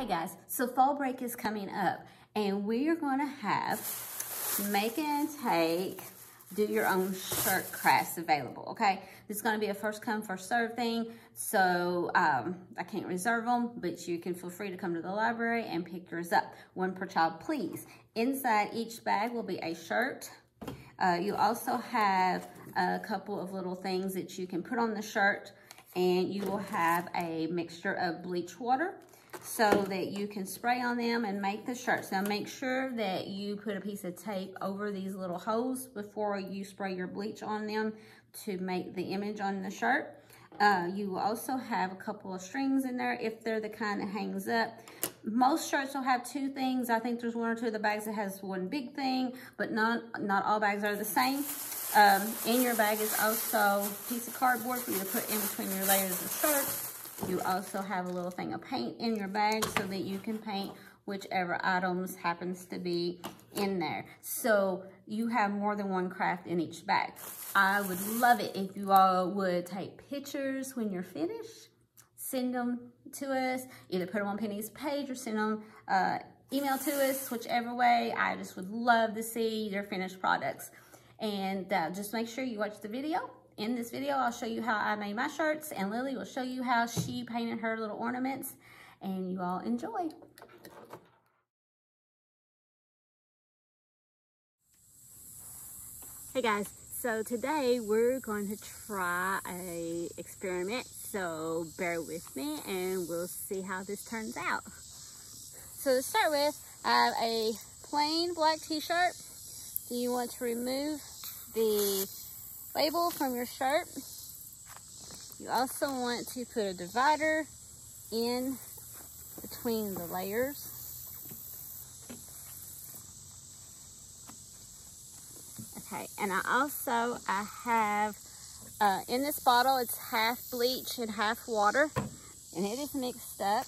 Hey guys, so fall break is coming up and we are going to have make and take, do your own shirt crafts available, okay? This is going to be a first come, first serve thing, so I can't reserve them, but you can feel free to come to the library and pick yours up. One per child, please. Inside each bag will be a shirt. You also have a couple of little things that you can put on the shirt, and you will have a mixture of bleach water so that you can spray on them and make the shirts. Now make sure that you put a piece of tape over these little holes before you spray your bleach on them to make the image on the shirt. You will also have a couple of strings in there if they're the kind that hangs up. Most shirts will have two things. I think there's one or two of the bags that has one big thing, but not all bags are the same. In your bag is also a piece of cardboard for you to put in between your layers of shirts. You also have a little thing of paint in your bag so that you can paint whichever items happens to be in there. So you have more than one craft in each bag. I would love it if you all would take pictures when you're finished, send them to us, either put them on Penny's page or send them email to us, whichever way. I just would love to see your finished products. And just make sure you watch the video. In this video, I'll show you how I made my shirts, and Lily will show you how she painted her little ornaments, and you all enjoy. Hey guys, so today we're going to try a experiment, so bear with me and we'll see how this turns out. So to start with, I have a plain black t-shirt. Do you want to remove the label from your shirt? You also want to put a divider in between the layers. Okay, and I have in this bottle, it's half bleach and half water, and it is mixed up.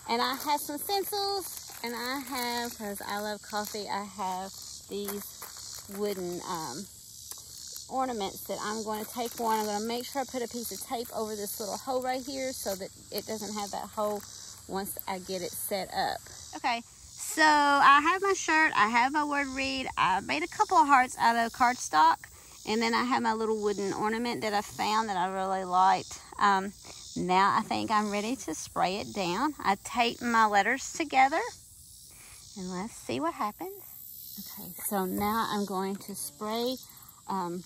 And I have some stencils, and I have, because I love coffee, I have these wooden ornaments that I'm going to take one. I'm going to make sure I put a piece of tape over this little hole right here so that it doesn't have that hole once I get it set up. Okay, so I have my shirt, I have my word read, I made a couple of hearts out of cardstock, and then I have my little wooden ornament that I found that I really liked. Now I think I'm ready to spray it down. I taped my letters together, and let's see what happens. Okay, so now I'm going to spray my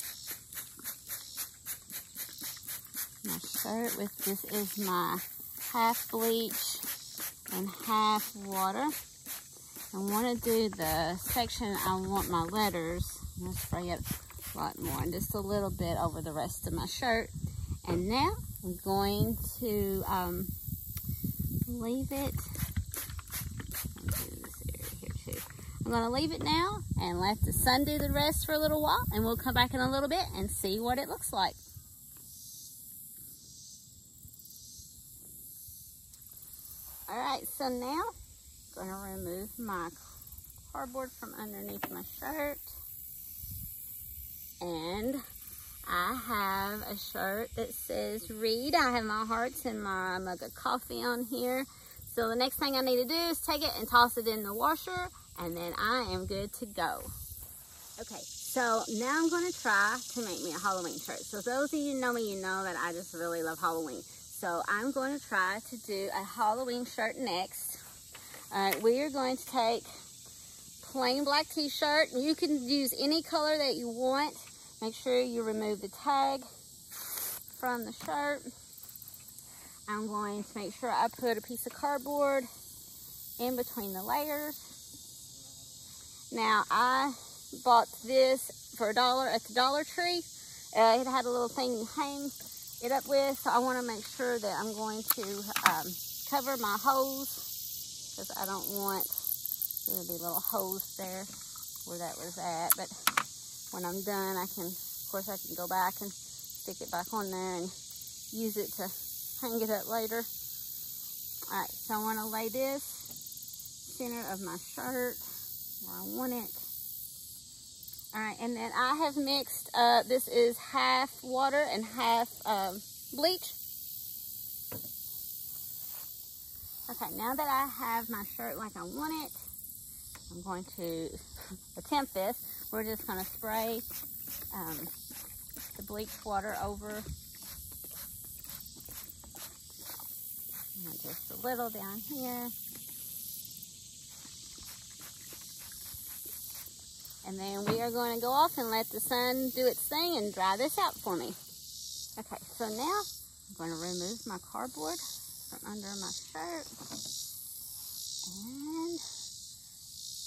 shirt with, this is my half bleach and half water. I want to do the section I want my letters. I'm going to spray it a lot more and just a little bit over the rest of my shirt. And now I'm going to leave it. I'm going to leave it now and let the sun do the rest for a little while, and we'll come back in a little bit and see what it looks like. Alright, so now I'm going to remove my cardboard from underneath my shirt. And I have a shirt that says read. I have my hearts and my mug of coffee on here. So the next thing I need to do is take it and toss it in the washer, and then I am good to go. Okay, so now I'm going to try to make me a Halloween shirt. So those of you who know me, you know that I just really love Halloween. So I'm going to try to do a Halloween shirt next. Alright, we are going to take plain black t-shirt. You can use any color that you want. Make sure you remove the tag from the shirt. I'm going to make sure I put a piece of cardboard in between the layers. Now, I bought this for $1 at the Dollar Tree. It had a little thing you hang it up with, so I want to make sure that I'm going to cover my hose, because I don't want there to be little holes there where that was at. But when I'm done, I can go back and stick it back on there and use it to hang it up later. Alright, so I want to lay this center of my shirt where I want it. Alright, and then I have mixed, this is half water and half bleach. Okay, now that I have my shirt like I want it, I'm going to attempt this. We're just going to spray the bleach water over. And just a little down here. And then we are going to go off and let the sun do its thing and dry this out for me. Okay, so now I'm going to remove my cardboard from under my shirt. And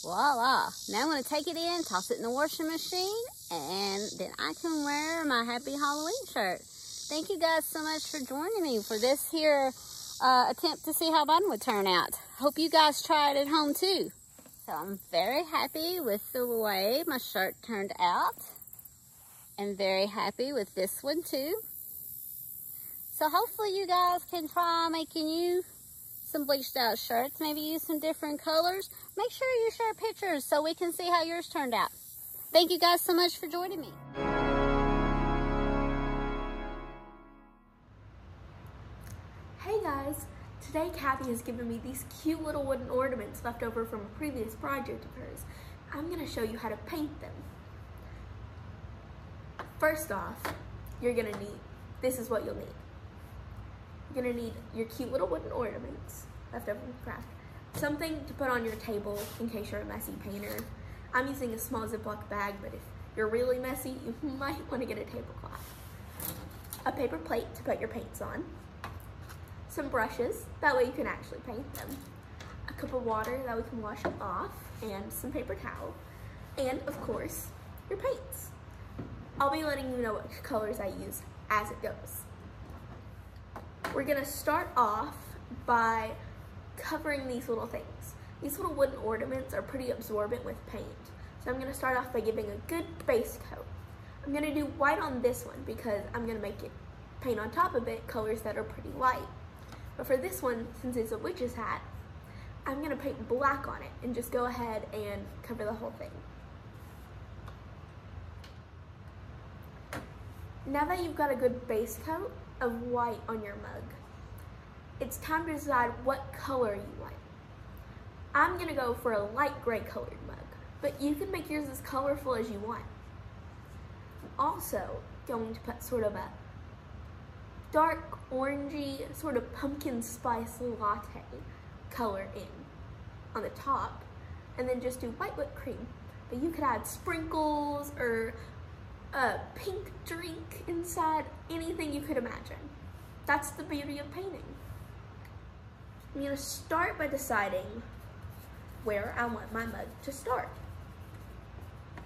voila. Now I'm going to take it in, toss it in the washing machine, and then I can wear my Happy Halloween shirt. Thank you guys so much for joining me for this here attempt to see how mine would turn out. Hope you guys try it at home too. So I'm very happy with the way my shirt turned out, and very happy with this one too. So hopefully you guys can try making you some bleached out shirts, maybe use some different colors. Make sure you share pictures so we can see how yours turned out. Thank you guys so much for joining me. Hey guys, today Kathy has given me these cute little wooden ornaments left over from a previous project of hers. I'm going to show you how to paint them. First off, you're going to need, this is what you'll need. You're going to need your cute little wooden ornaments left over from craft. Something to put on your table in case you're a messy painter. I'm using a small Ziploc bag, but if you're really messy, you might want to get a tablecloth. A paper plate to put your paints on. Some brushes, that way you can actually paint them. A cup of water, that we can wash them off, and some paper towel. And of course, your paints. I'll be letting you know which colors I use as it goes. We're gonna start off by covering these little things. These little wooden ornaments are pretty absorbent with paint. So I'm gonna start off by giving a good base coat. I'm gonna do white on this one because I'm gonna make it paint on top of it colors that are pretty light. But for this one, since it's a witch's hat, I'm gonna paint black on it and just go ahead and cover the whole thing. Now that you've got a good base coat of white on your mug, it's time to decide what color you like. I'm gonna go for a light gray colored mug, but you can make yours as colorful as you want. I'm also going to put sort of a dark orangey, sort of pumpkin spice latte color in on the top, and then just do white whipped cream. But you could add sprinkles or a pink drink inside, anything you could imagine. That's the beauty of painting. I'm gonna start by deciding where I want my mug to start.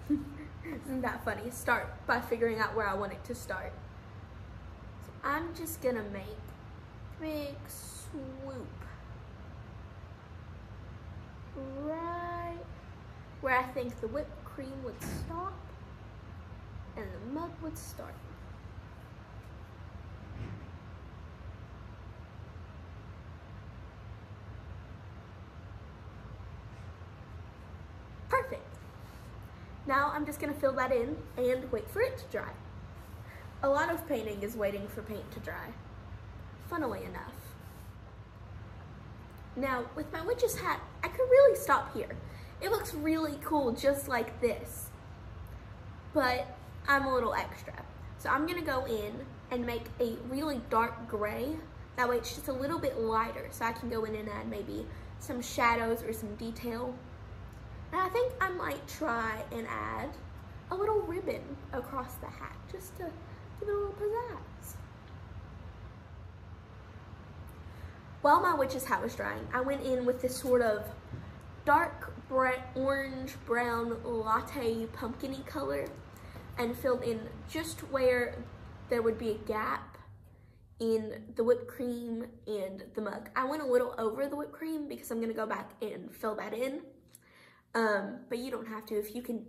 Isn't that funny? Start by figuring out where I want it to start. I'm just gonna make a big swoop right where I think the whipped cream would stop and the mug would start. Perfect. Now I'm just gonna fill that in and wait for it to dry. A lot of painting is waiting for paint to dry, funnily enough. Now, with my witch's hat, I could really stop here. It looks really cool just like this, but I'm a little extra. So I'm gonna go in and make a really dark gray. That way it's just a little bit lighter, so I can go in and add maybe some shadows or some detail. And I think I might try and add a little ribbon across the hat, just to give it a little pizzazz. While my witch's hat was drying, I went in with this sort of dark orange brown latte pumpkin-y color and filled in just where there would be a gap in the whipped cream and the mug. I went a little over the whipped cream because I'm gonna go back and fill that in. But you don't have to. If you can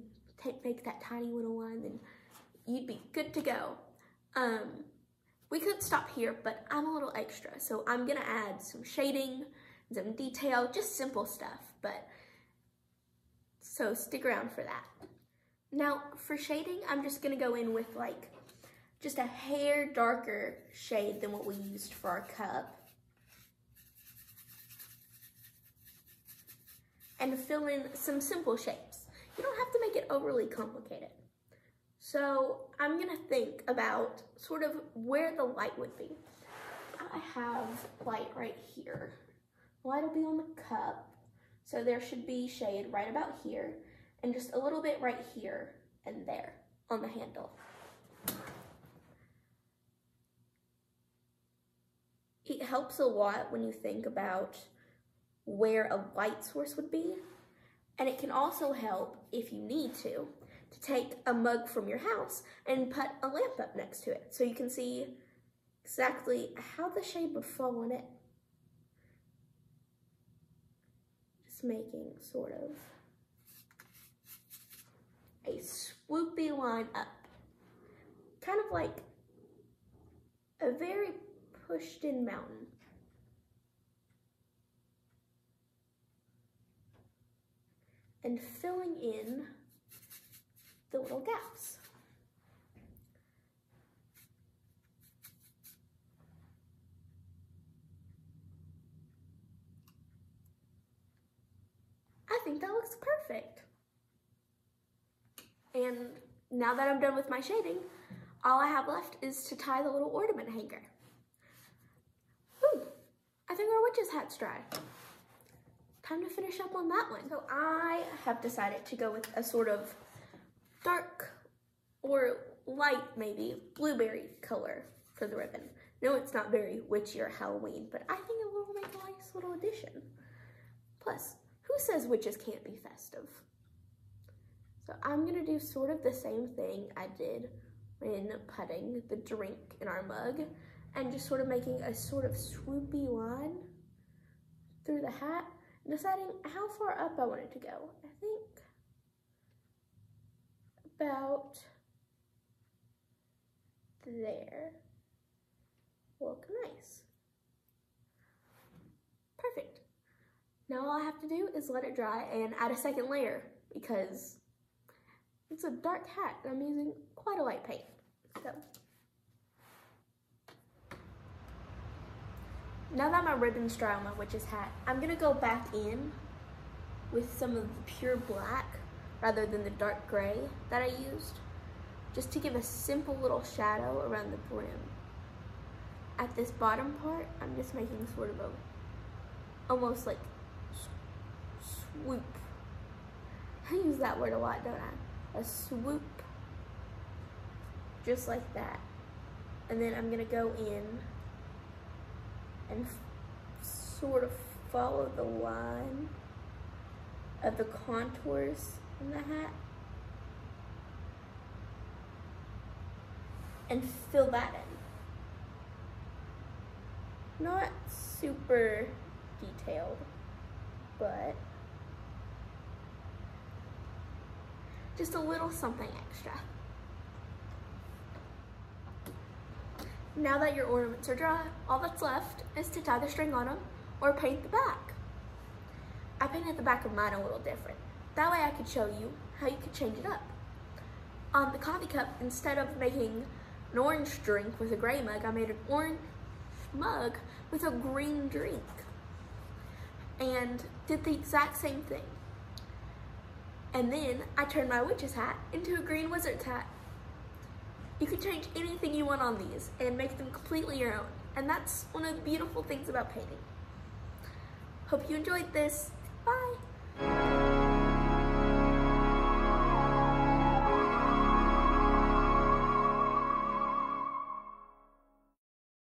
make that tiny little line, then you'd be good to go. We could stop here, but I'm a little extra, so I'm gonna add some shading, some detail, just simple stuff, so stick around for that. Now, for shading, I'm just gonna go in with like just a hair darker shade than what we used for our cup. and fill in some simple shapes. You don't have to make it overly complicated. So I'm gonna think about sort of where the light would be. I have light right here. Light will be on the cup, so there should be shade right about here, and just a little bit right here and there on the handle. It helps a lot when you think about where a light source would be, and it can also help, if you need to take a mug from your house and put a lamp up next to it so you can see exactly how the shade would fall on it. Just making sort of a swoopy line up, kind of like a very pushed in mountain. And filling in the little gaps. I think that looks perfect. And now that I'm done with my shading, all I have left is to tie the little ornament hanger. Ooh, I think our witch's hat's dry. Time to finish up on that one. So I have decided to go with a sort of dark or light, maybe, blueberry color for the ribbon. No, it's not very witchy or Halloween, but I think it will make a nice little addition. Plus, who says witches can't be festive? So I'm gonna do sort of the same thing I did when putting the drink in our mug, and just sort of making a sort of swoopy line through the hat, deciding how far up I want it to go. I think about there. Look nice. Perfect. Now all I have to do is let it dry and add a second layer because it's a dark hat and I'm using quite a light paint. So now that my ribbon's dry on my witch's hat, I'm gonna go back in with some of the pure black rather than the dark gray that I used, just to give a simple little shadow around the brim. At this bottom part, I'm just making sort of a, almost like swoop. I use that word a lot, don't I? A swoop, just like that. And then I'm gonna go in and sort of follow the line of the contours in the hat and fill that in. Not super detailed, but just a little something extra. Now that your ornaments are dry, all that's left is to tie the string on them or paint the back. I painted the back of mine a little different. That way I could show you how you could change it up. On the coffee cup, instead of making an orange drink with a gray mug, I made an orange mug with a green drink and did the exact same thing. And then I turned my witch's hat into a green wizard's hat. You can change anything you want on these and make them completely your own. And that's one of the beautiful things about painting. Hope you enjoyed this. Bye.